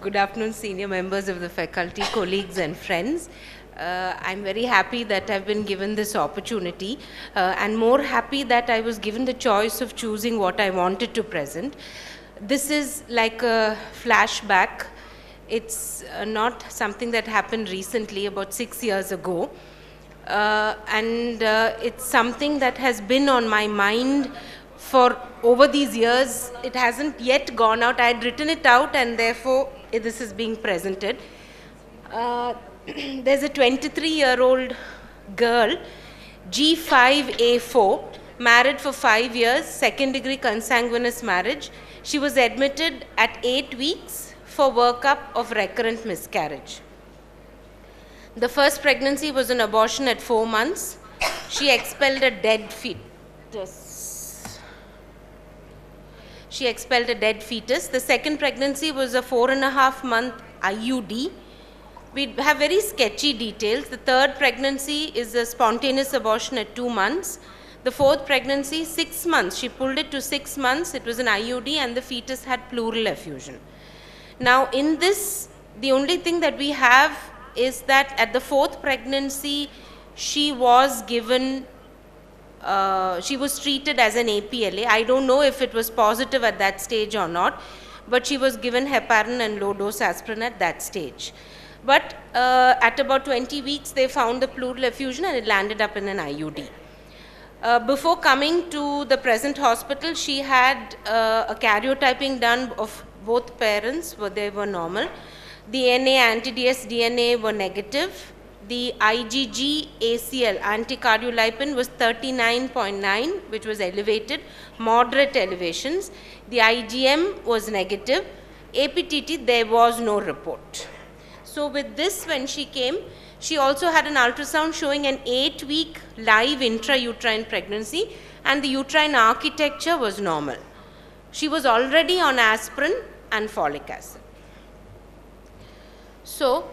Good afternoon, senior members of the faculty, colleagues and friends. I'm very happy that I've been given this opportunity and more happy that I was given the choice of choosing what I wanted to present. This is like a flashback. It's not something that happened recently, about 6 years ago. It's something that has been on my mind for over these years. It hasn't yet gone out. I had written it out and therefore this is being presented. There's a 23-year-old girl, G5A4, married for 5 years, second degree consanguineous marriage. She was admitted at 8 weeks for workup of recurrent miscarriage. The first pregnancy was an abortion at 4 months. She expelled a dead fetus. The second pregnancy was a 4.5-month IUD. We have very sketchy details. The third pregnancy is a spontaneous abortion at 2 months. The fourth pregnancy, 6 months. She pulled it to 6 months. It was an IUD and the fetus had pleural effusion. Now in this, the only thing that we have is that at the fourth pregnancy, she was given, she was treated as an APLA. I don't know if it was positive at that stage or not, but she was given heparin and low-dose aspirin at that stage. But at about 20 weeks, they found the pleural effusion and it landed up in an IUD. Before coming to the present hospital, she had a karyotyping done of both parents, they were normal. The NA anti-DS DNA were negative. The IgG ACL anticardiolipin was 39.9, which was elevated, moderate elevations. The IgM was negative. APTT, there was no report. So with this, when she came, she also had an ultrasound showing an 8-week live intrauterine pregnancy and the uterine architecture was normal. She was already on aspirin and folic acid. So,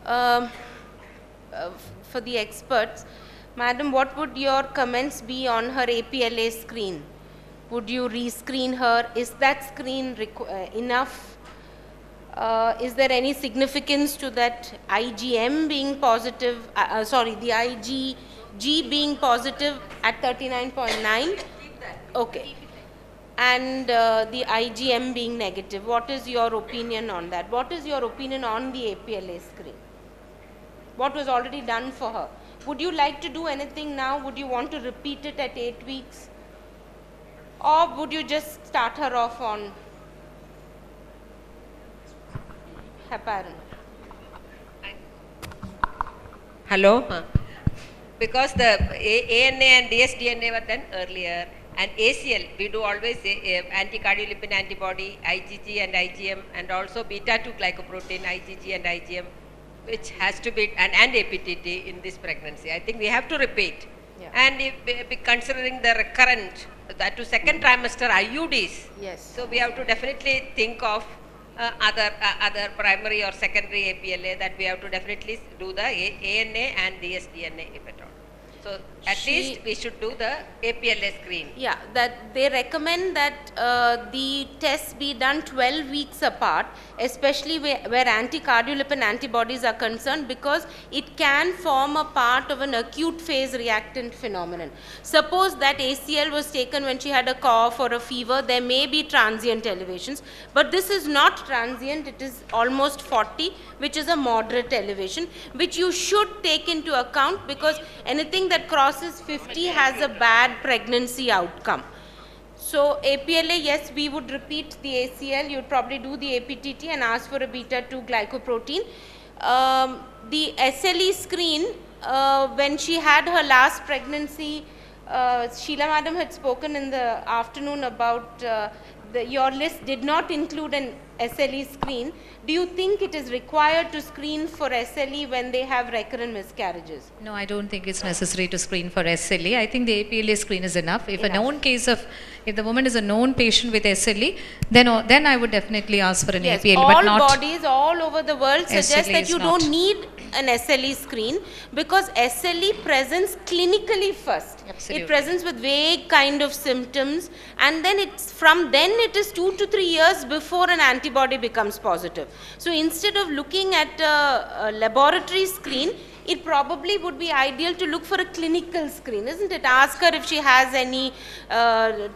for the experts, Madam, what would your comments be on her APLA screen? Would you rescreen her? Is that screen enough? Is there any significance to that IgM being positive, the IgG being positive at 39.9? Okay. And the IgM being negative. What is your opinion on that? What is your opinion on the APLA screen? What was already done for her? Would you like to do anything now? Would you want to repeat it at 8 weeks? Or would you just start her off on heparin? Hello? Because the ANA and DSDNA were done earlier. And ACL, we do always anticardiolipin antibody, IgG and IgM, and also beta-2 glycoprotein, IgG and IgM, which has to be, and APTT in this pregnancy. I think we have to repeat. Yeah. And if considering the recurrent, that to second trimester IUDs, yes. So we have to definitely think of other primary or secondary APLA, that we have to definitely do the ANA and DSDNA if at all. So at least we should do the APLA screen. Yeah, that they recommend that the tests be done 12 weeks apart, especially where anticardiolipin antibodies are concerned, because it can form a part of an acute phase reactant phenomenon. Suppose that ACL was taken when she had a cough or a fever, there may be transient elevations, but this is not transient, it is almost 40, which is a moderate elevation, which you should take into account, because anything that crosses 50 has a bad pregnancy outcome. So APLA, yes, we would repeat the ACL, you would probably do the APTT and ask for a beta-2 glycoprotein. The SLE screen, when she had her last pregnancy, Sheila Madam had spoken in the afternoon about your list did not include an SLE screen. Do you think it is required to screen for SLE when they have recurrent miscarriages? No, I don't think it's necessary to screen for SLE. I think the APLA screen is enough. If a known case of, if the woman is a known patient with SLE, then I would definitely ask for an APLA. All but not bodies all over the world suggest that you don't need an SLE screen because SLE presents clinically first. Absolutely. It presents with vague kind of symptoms, and then it is 2 to 3 years before an antibody becomes positive. So instead of looking at a laboratory screen, it probably would be ideal to look for a clinical screen, isn't it? Ask her if she has any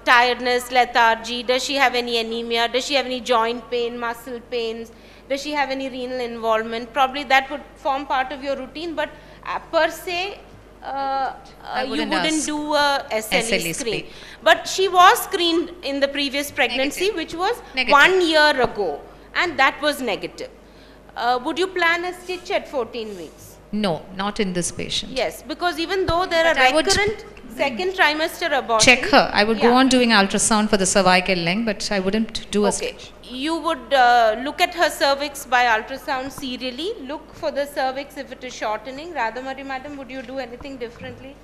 tiredness, lethargy, does she have any anemia, does she have any joint pain, muscle pains, does she have any renal involvement? Probably that would form part of your routine, but per se, you wouldn't wouldn't ask. do a SLE SLE screen. screen. But she was screened in the previous pregnancy, Negative. which was Negative. 1 year ago, and that was negative. Would you plan a stitch at 14 weeks? No, not in this patient. Yes, because even though there But are I would recurrent second trimester abortions. Check her. I would go Yeah. on doing ultrasound for the cervical length, but I wouldn't do a Okay. stitch. You would look at her cervix by ultrasound serially. Look for the cervix if it is shortening. Radhamari madam, would you do anything differently?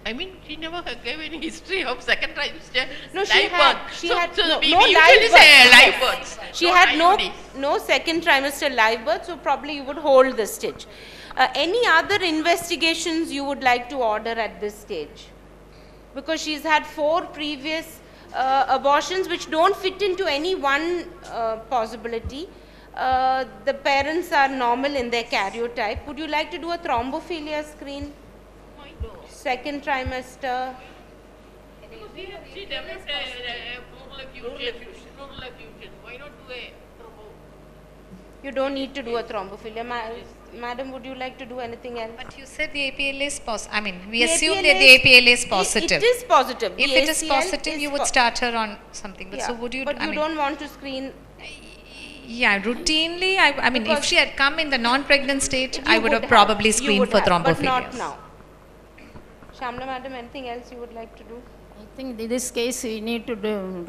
I mean, she never gave any history of second trimester No, she live had. birth. She so, had so no, we, no we live usually say birth. live births. She not had IUDs. no second trimester live birth, so probably you would hold the stitch. Any other investigations you would like to order at this stage? Because she's had 4 previous abortions which don't fit into any one possibility. The parents are normal in their karyotype. Would you like to do a thrombophilia screen? Why not? Second trimester. She developed a pleural effusion. Why not do a thrombo? You don't need to do a thrombophilia. Madam, would you like to do anything else? But you said the APLA is positive. I mean, we The assume APLA that the APLA is positive. It is positive. If The it is ACL positive, is you would po- start her on something. But Yeah, so would you? but I you mean, don't want to screen. yeah, routinely. I mean, if Because she had come in the non-pregnant state, You I would have have- probably you screened would for have, but not thrombophilias. now. Shamla madam, anything else you would like to do? I think in this case we need to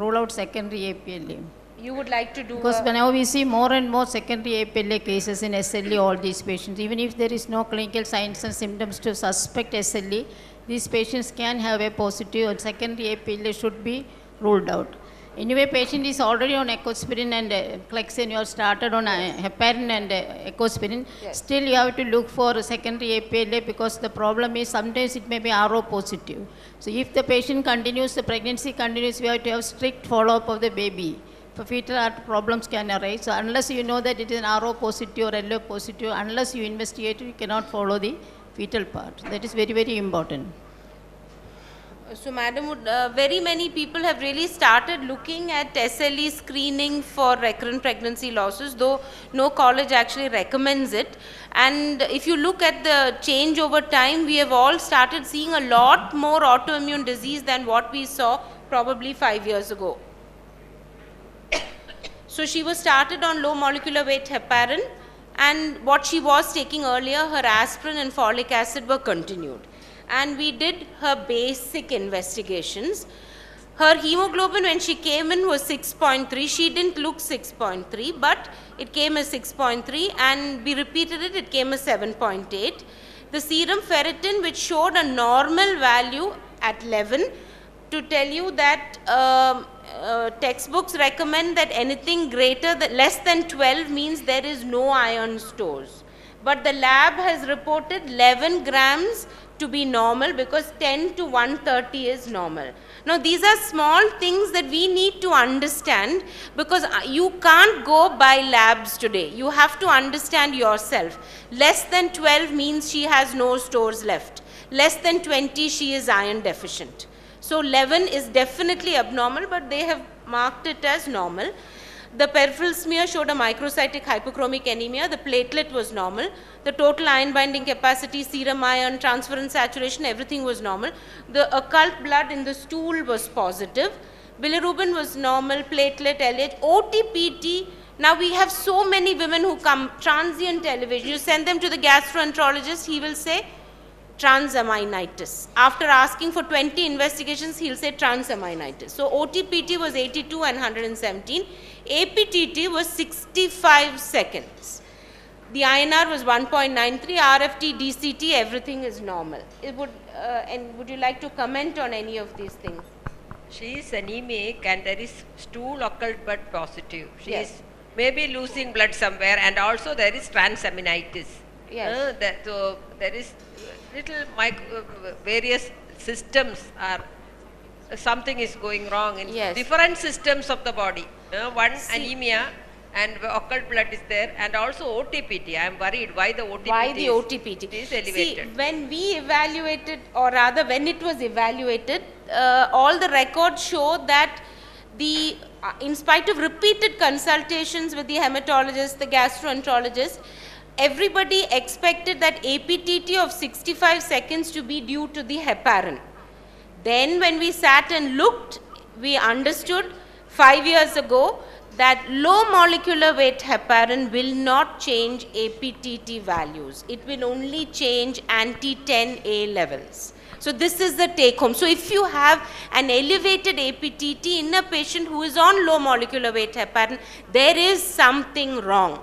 rule out secondary APLA. You would like to do Because a, now we see more and more secondary APLA cases in SLE, all these patients. Even if there is no clinical signs and symptoms to suspect SLE, these patients can have a positive and secondary APLA should be ruled out. Anyway, patient is already on ecospirin and Clexane, you have started on heparin and ecospirin. Yes. Still you have to look for a secondary APLA because the problem is sometimes it may be RO positive. So if the patient continues, the pregnancy continues, we have to have strict follow-up of the baby. For fetal heart problems can arise. So unless you know that it is an RO positive or LO positive, unless you investigate it, you cannot follow the fetal part. That is very, very important. so madam, would, very many people have really started looking at SLE screening for recurrent pregnancy losses, though no college actually recommends it. And if you look at the change over time, we have all started seeing a lot more autoimmune disease than what we saw probably 5 years ago. So she was started on low molecular weight heparin, and what she was taking earlier, her aspirin and folic acid were continued. And we did her basic investigations. Her hemoglobin when she came in was 6.3. She didn't look 6.3, but it came as 6.3, and we repeated it, it came as 7.8. The serum ferritin, which showed a normal value at 11, to tell you that textbooks recommend that anything less than 12 means there is no iron stores. But the lab has reported 11 grams to be normal because 10 to 130 is normal. Now these are small things that we need to understand because you can't go by labs today. You have to understand yourself. Less than 12 means she has no stores left. Less than 20 she is iron deficient. So 11 is definitely abnormal, but they have marked it as normal. The peripheral smear showed a microcytic hypochromic anemia. The platelet was normal. The total iron binding capacity, serum iron, transferrin saturation, everything was normal. The occult blood in the stool was positive. Bilirubin was normal, platelet, LH, OTPT. Now we have so many women who come, transient elevation. You send them to the gastroenterologist, he will say, transaminitis. After asking for 20 investigations, he'll say transaminitis. So OTPT was 82 and 117. APTT was 65 seconds. The INR was 1.93. RFT, DCT, everything is normal. And would you like to comment on any of these things? She is anemic and there is stool occult blood positive. She Yes. is maybe losing blood somewhere, and also there is transaminitis. Yes. So there is little various systems are something is going wrong in Yes. different systems of the body. One See- anemia and occult blood is there, and also OTPT. I am worried why the OTPT Why the OTPT? is See, elevated. when we evaluated, or rather when it was evaluated, all the records show that the, in spite of repeated consultations with the hematologist, the gastroenterologist, everybody expected that APTT of 65 seconds to be due to the heparin. Then when we sat and looked, we understood 5 years ago that low molecular weight heparin will not change APTT values. It will only change anti-10A levels. So this is the take home. So if you have an elevated APTT in a patient who is on low molecular weight heparin, there is something wrong.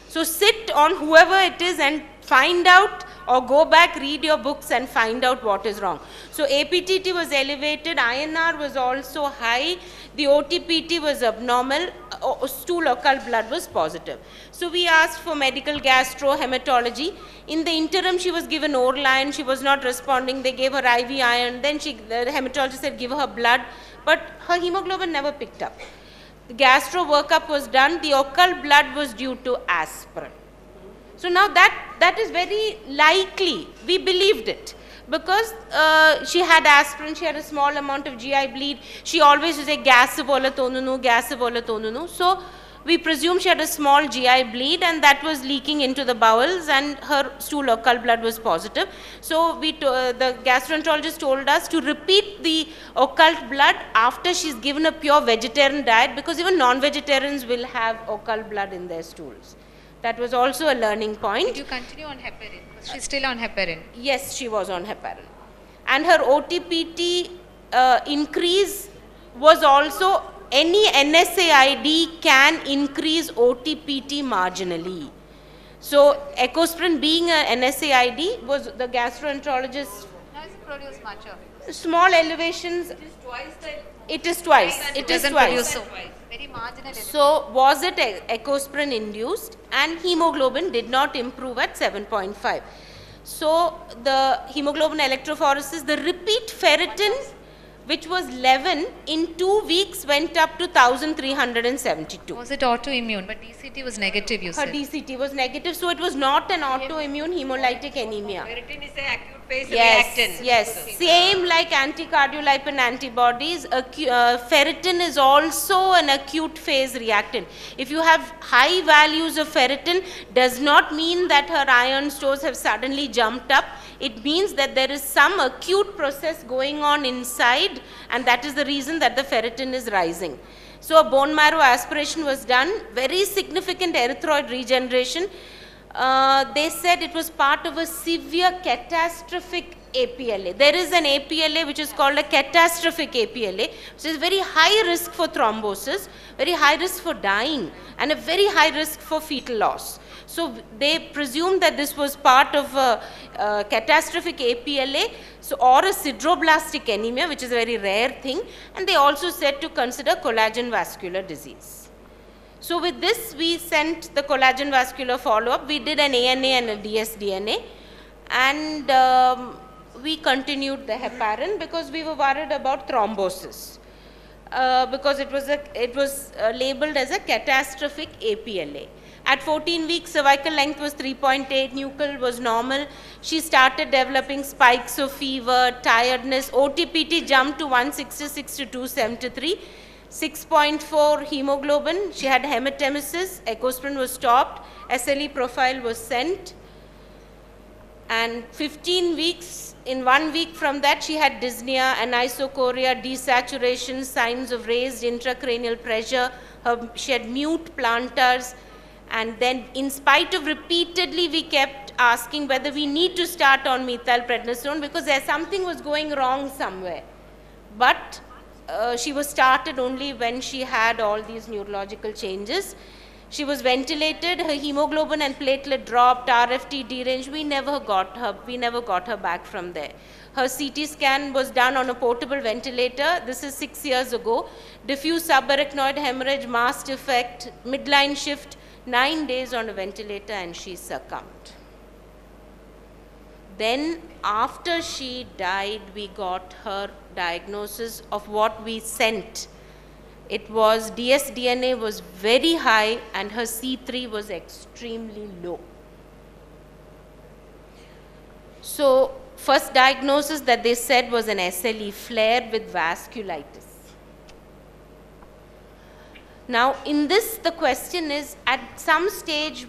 So sit on whoever it is and find out, or go back, read your books and find out what is wrong. So APTT was elevated, INR was also high, the OTPT was abnormal, stool occult blood was positive. So we asked for medical gastro hematology. In the interim, she was given oral iron, she was not responding, they gave her IV iron, then the hematologist said give her blood, but her hemoglobin never picked up. The gastro workup was done, the occult blood was due to aspirin. So now that is very likely, we believed it, because she had aspirin, she had a small amount of GI bleed, she always used to say gas bola tonunu. So we presume she had a small GI bleed and that was leaking into the bowels, and her stool occult blood was positive. So the gastroenterologist told us to repeat the occult blood after she's given a pure vegetarian diet, because even non-vegetarians will have occult blood in their stools. That was also a learning point. Did you continue on heparin? Was she still on heparin? Yes, she was on heparin. And her OTPT increase was also, any NSAID can increase OTPT marginally. So ecosprin being an NSAID, was the gastroenterologist, Doesn't produce much of it. small elevations, It is twice the it is twice, it is Doesn't twice. produce so very marginal. So was it ecosprin induced, and hemoglobin did not improve at 7.5. So the hemoglobin electrophoresis, the repeat ferritin, which was 11, in 2 weeks went up to 1372. Was it autoimmune? But DCT was negative, you Her said. DCT was negative, so it was not an autoimmune hemolytic anemia. ferritin is an acute phase Yes, reactant. yes. Same like anticardiolipin antibodies, ferritin is also an acute phase reactant. If you have high values of ferritin, does not mean that her iron stores have suddenly jumped up. It means that there is some acute process going on inside, and that is the reason that the ferritin is rising. So a bone marrow aspiration was done, very significant erythroid regeneration. They said it was part of a severe catastrophic APLA. There is an APLA which is called a catastrophic APLA, which is very high risk for thrombosis, very high risk for dying, and a very high risk for fetal loss. So they presumed that this was part of a catastrophic APLA, so, or a sideroblastic anemia, which is a very rare thing, and they also said to consider collagen vascular disease. So with this, we sent the collagen vascular follow-up. We did an ANA and a dsDNA, and we continued the heparin because we were worried about thrombosis, because it was labeled as a catastrophic APLA. At 14 weeks, cervical length was 3.8, nuchal was normal. She started developing spikes of fever, tiredness. OTPT jumped to 166 to 273. 6.4 hemoglobin. She had hematemesis. Ecosprin was stopped. SLE profile was sent. And 15 weeks, in 1 week from that, she had dyspnea, anisocoria, desaturation, signs of raised intracranial pressure. She had mute plantars. And then, in spite of repeatedly, we kept asking whether we need to start on methylprednisolone, because something was going wrong somewhere. But she was started only when she had all these neurological changes. She was ventilated, her hemoglobin and platelet dropped, RFT deranged. We never got her back from there. Her CT scan was done on a portable ventilator. This is 6 years ago. Diffuse subarachnoid hemorrhage, mast effect, midline shift, 9 days on a ventilator, and she succumbed. Then after she died, we got her diagnosis of what we sent. It was dsDNA was very high and her C3 was extremely low. So first diagnosis that they said was an SLE flare with vasculitis. Now in this the question is, at some stage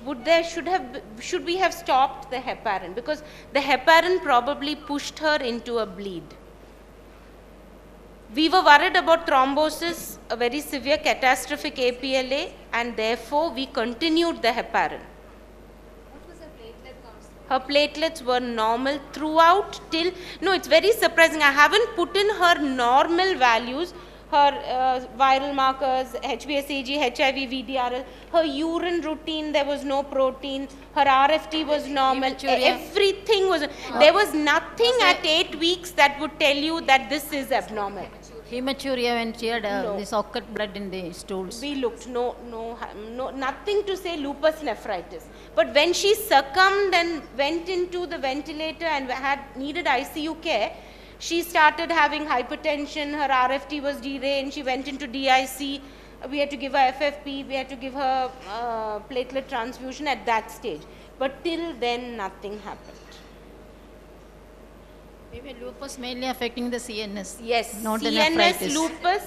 should we have stopped the heparin, because the heparin probably pushed her into a bleed. We were worried about thrombosis, a very severe catastrophic APLA, and therefore we continued the heparin. Her platelets were normal throughout till, no, it's very surprising. I haven't put in her normal values, her viral markers, HbSAg, HIV, VDRL, her urine routine, there was no protein, her RFT was normal, everything was, there was nothing at 8 weeks that would tell you that this is abnormal. Hematuria when she had this occurred blood in the stools. We looked, no, nothing to say lupus nephritis. But when she succumbed and went into the ventilator and needed ICU care, she started having hypertension, her RFT was deranged, she went into DIC, we had to give her FFP, we had to give her platelet transfusion at that stage. But till then, nothing happened. Maybe lupus mainly affecting the CNS. Yes, not the CNS, nephritis. lupus,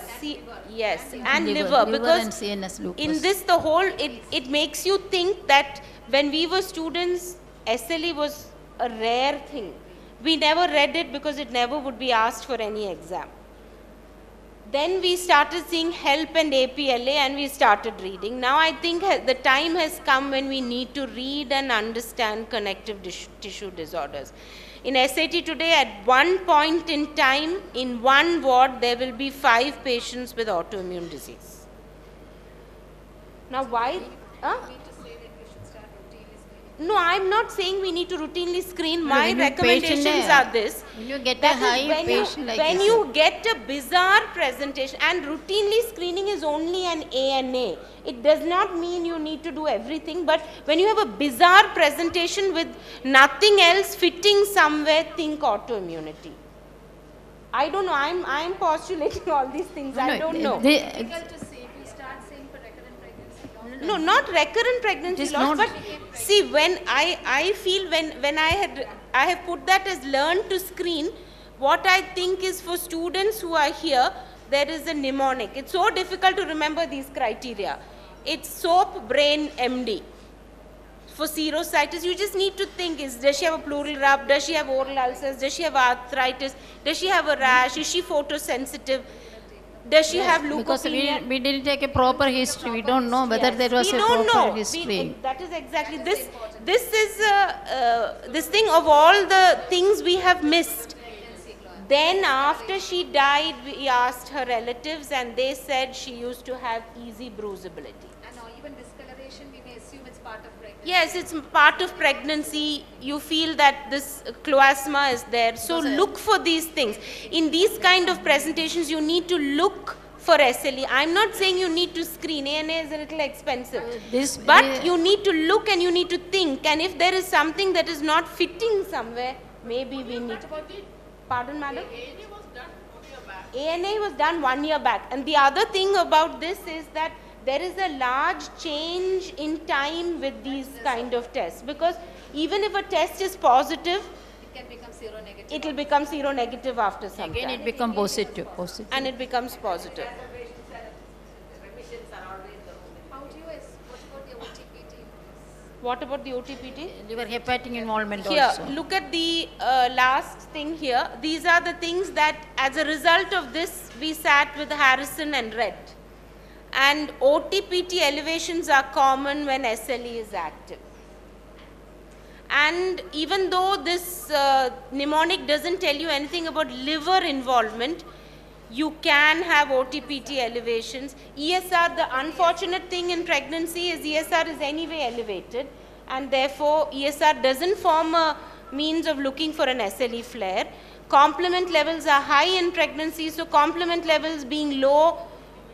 yes, and liver, because and CNS lupus. in this the whole, it makes you think that when we were students, SLE was a rare thing. We never read it because it never would be asked for any exam. Then we started seeing HELP and APLA and we started reading. Now I think the time has come when we need to read and understand connective tissue disorders. In SAT today, at one point in time, in one ward, there will be 5 patients with autoimmune disease. Now why? No, I'm not saying we need to routinely screen. My recommendations are this. When you get a high patient like when this. you get a bizarre presentation, and routinely screening is only an ANA. It does not mean you need to do everything, but when you have a bizarre presentation with nothing else fitting somewhere, think autoimmunity. I don't know, I'm postulating all these things, I don't know. No, not recurrent pregnancy loss, but see, when I feel when I have put that as learn to screen, what I think is for students who are here, there is a mnemonic. It's so difficult to remember these criteria. It's SOAP, brain, MD. For serositis, you just need to think, does she have a pleural rub, does she have oral ulcers, does she have arthritis, does she have a rash, is she photosensitive? Does she have leukopenia? Because we didn't take a proper history. We don't know whether there was a proper history. That is exactly this. This is this thing of all the things we have missed. Then after she died, we asked her relatives, and they said she used to have easy bruisability. And even discoloration, we may assume it's part of pregnancy. Yes, it's part of pregnancy. You feel that this cloasma is there. So look for these things. In these kind of presentations, you need to look for SLE. I'm not saying you need to screen. ANA is a little expensive. But you need to look and you need to think. And if there is something that is not fitting somewhere, maybe we need... Pardon, madam? ANA was done 1 year back. ANA was done 1 year back. And the other thing about this is that there is a large change in time with these kind of tests, because even if a test is positive, It can become seronegative. it will become seronegative after some Again, time. it becomes positive. And it becomes positive. How do you what about the OTPT? What about the OTPT? Liver hepatic involvement Here, also. look at the last thing here. These are the things that, as a result of this, we sat with Harrison and read. And OTPT elevations are common when SLE is active. And even though this mnemonic doesn't tell you anything about liver involvement, you can have OTPT elevations. ESR, the unfortunate thing in pregnancy is ESR is anyway elevated, and therefore ESR doesn't form a means of looking for an SLE flare. Complement levels are high in pregnancy, so complement levels being low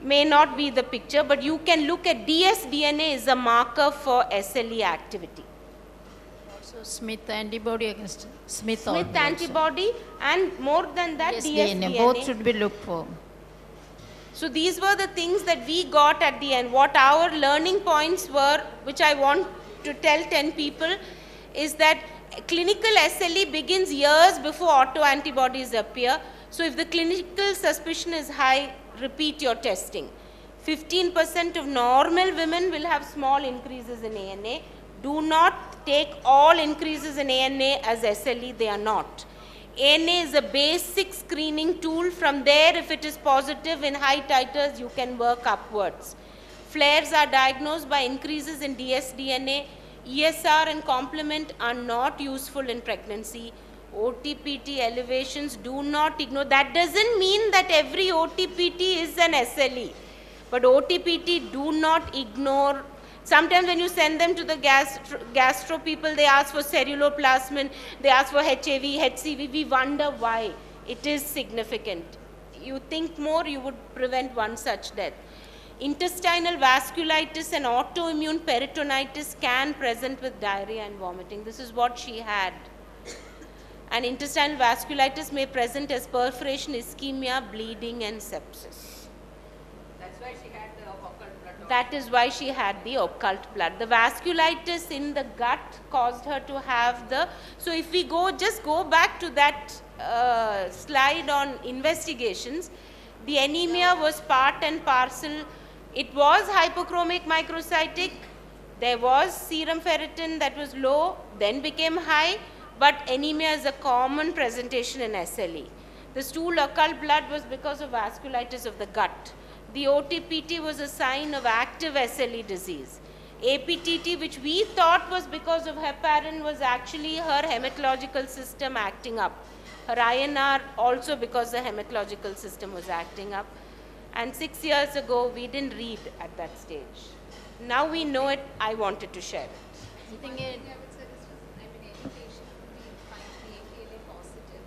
may not be the picture, but you can look at dsDNA is a marker for SLE activity. So Smith antibody against Smith Smith also. antibody, and more than that, dsDNA. dsDNA. Both should be looked for. So these were the things that we got at the end. What our learning points were, which I want to tell 10 people, is that clinical SLE begins years before autoantibodies appear. So if the clinical suspicion is high, repeat your testing. 15% of normal women will have small increases in ANA. Do not take all increases in ANA as SLE, they are not. ANA is a basic screening tool. From there, if it is positive in high titers, you can work upwards. Flares are diagnosed by increases in dsDNA. ESR and complement are not useful in pregnancy. OTPT elevations, do not ignore. That doesn't mean that every OTPT is an SLE. But OTPT, do not ignore. Sometimes when you send them to the gastro people, they ask for ceruloplasmin, they ask for HAV, HCV. We wonder why. It is significant. You think more, you would prevent one such death. Intestinal vasculitis and autoimmune peritonitis can present with diarrhea and vomiting. This is what she had. And intestinal vasculitis may present as perforation, ischemia, bleeding, and sepsis. That's why she had the occult blood. That is why she had the occult blood. The vasculitis in the gut caused her to have the... So if we just go back to that slide on investigations, the anemia was part and parcel. It was hypochromic microcytic. There was serum ferritin that was low, then became high, but anemia is a common presentation in SLE. The stool occult blood was because of vasculitis of the gut. The OTPT was a sign of active SLE disease. APTT, which we thought was because of heparin, was actually her hematological system acting up. Her INR also because the hematological system was acting up. And 6 years ago, we didn't read at that stage. Now we know it, I wanted to share it. I think I would say this was, I mean, any patient who finds the APLA positive,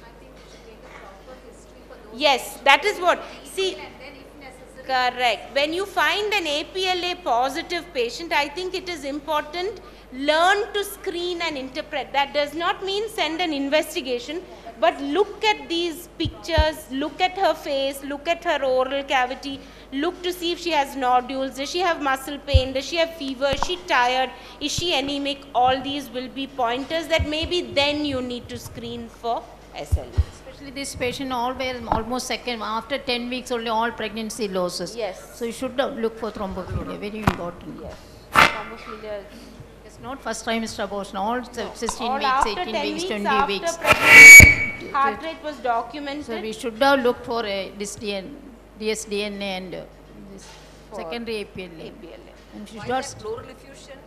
I think we should take a proper history for those. Yes, that is what. See, And then if necessary. correct. When you find an APLA positive patient, I think it is important, learn to screen and interpret. That does not mean send an investigation, but look at these pictures, look at her face, look at her oral cavity, look to see if she has nodules, does she have muscle pain, does she have fever, is she tired, is she anemic? All these will be pointers that maybe then you need to screen for SLE. especially this patient all were almost second, after 10 weeks only all pregnancy losses. Yes. So you should look for thrombophilia, very important. Yes. Thrombophilia. It's not first trimester abortion, all 16 All weeks, after 18 10 weeks, 20 after weeks. pregnancy, heart rate was documented. So we should have looked for this dsDNA and this For secondary APLA. APLA. And she Why got that pleural effusion?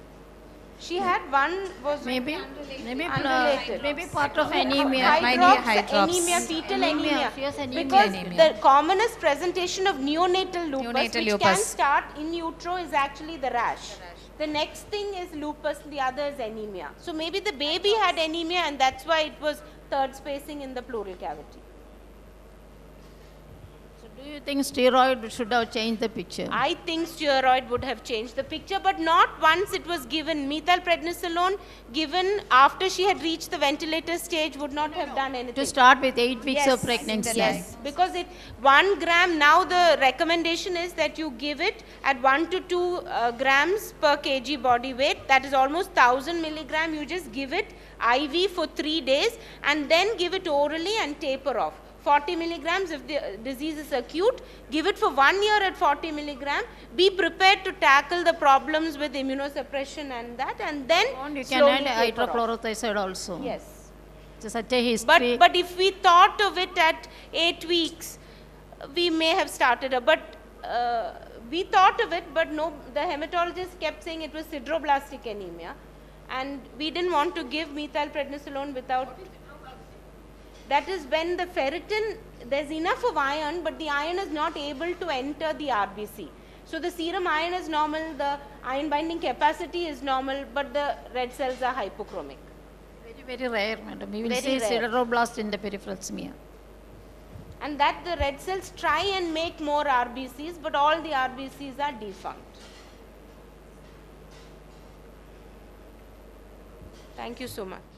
She had one was maybe Unrelated. maybe part of anemia. hydrops, anemia, fetal anemia. She has anemia. Because Anemia. the commonest presentation of neonatal lupus, Neonatal which lupus. can start in utero, is actually the rash. The next thing is lupus, the other is anemia. So maybe the baby had anemia and that's why it was third spacing in the pleural cavity. So do you think steroid should have changed the picture? I think steroid would have changed the picture, but not once it was given. Methylprednisolone given after she had reached the ventilator stage would not have done anything. To start with 8 weeks of Yes, pregnancy. yes, because 1 gram, now the recommendation is that you give it at 1 to 2 grams per kg body weight. That is almost 1000 milligram. You just give it IV for 3 days and then give it orally and taper off. 40 milligrams if the disease is acute, give it for 1 year at 40 milligram. Be prepared to tackle the problems with immunosuppression and that, and then And you can slowly add taper off. hydrochlorothiazide also. Yes. So such a history. But if we thought of it at 8 weeks, we may have started. But we thought of it, but no. The hematologist kept saying it was sideroblastic anemia, and we didn't want to give methylprednisolone without. That is when the ferritin, there's enough of iron, but the iron is not able to enter the RBC. So the serum iron is normal, the iron binding capacity is normal, but the red cells are hypochromic. very, very rare, madam. We will Very see rare. sideroblast in the peripheral smear. And that the red cells try and make more RBCs, but all the RBCs are defunct. Thank you so much.